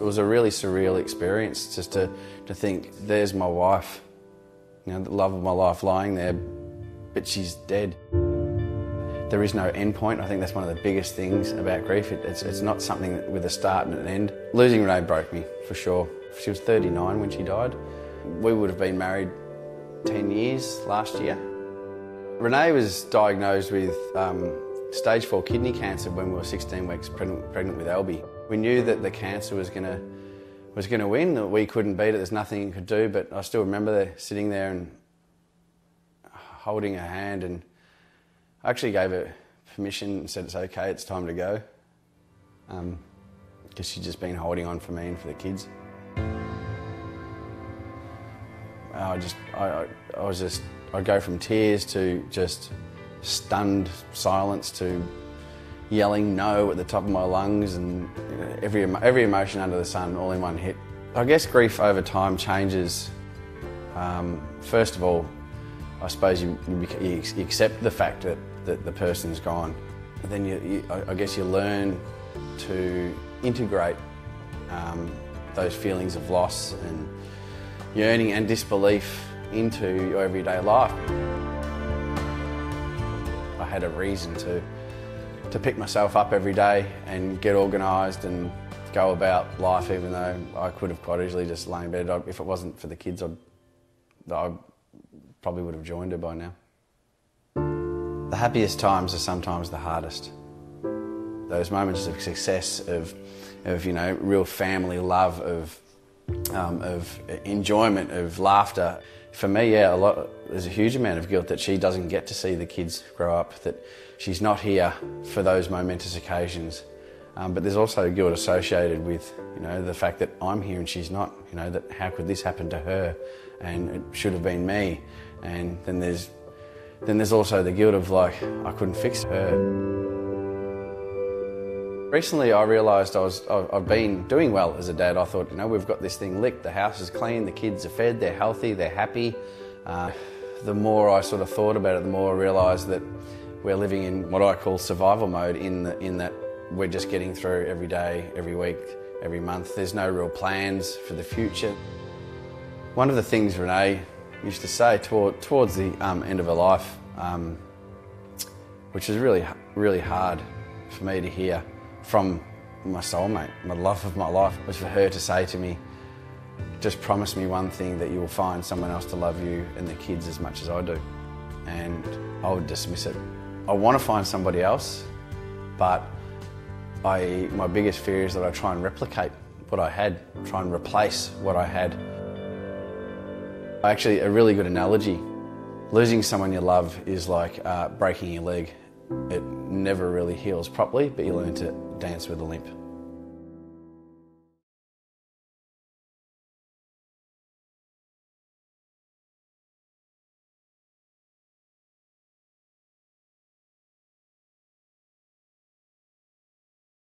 It was a really surreal experience just to think, there's my wife, you know, the love of my life lying there, but she's dead. There is no end point. I think that's one of the biggest things about grief. It's not something with a start and an end. Losing Renee broke me, for sure. She was 39 when she died. We would have been married 10 years last year. Renee was diagnosed with stage 4 kidney cancer when we were 16 weeks pregnant with Albie. We knew that the cancer was going to win, that we couldn't beat it, there's nothing you could do, but I still remember sitting there and holding her hand, and I actually gave her permission and said it's okay, it's time to go, because she'd just been holding on for me and for the kids. I'd go from tears to just stunned silence to yelling no at the top of my lungs, and you know, every emotion under the sun all in one hit. I guess grief over time changes. First of all, I suppose you accept the fact that the person's gone. And then I guess you learn to integrate those feelings of loss and yearning and disbelief into your everyday life. I had a reason to pick myself up every day and get organised and go about life, even though I could have quite easily just lain in bed. If it wasn't for the kids, I probably would have joined her by now. The happiest times are sometimes the hardest. Those moments of success, of you know, real family love, of enjoyment, of laughter. For me, yeah, there's a huge amount of guilt that she doesn't get to see the kids grow up, that she's not here for those momentous occasions. But there's also guilt associated with, you know, the fact that I'm here and she's not. You know, that how could this happen to her, and it should have been me. And then there's also the guilt of, like, I couldn't fix her. Recently I realised I've been doing well as a dad. I thought, you know, we've got this thing licked, the house is clean, the kids are fed, they're healthy, they're happy. The more I sort of thought about it, the more I realised that we're living in what I call survival mode, in that we're just getting through every day, every week, every month. There's no real plans for the future. One of the things Renee used to say towards the end of her life, which is really, really hard for me to hear from my soulmate, my love of my life, was for her to say to me, just promise me one thing, that you will find someone else to love you and the kids as much as I do. And I would dismiss it. I want to find somebody else, but my biggest fear is that I try and replicate what I had, try and replace what I had. Actually, a really good analogy, losing someone you love is like breaking your leg. It never really heals properly, but you learn to dance with a limp.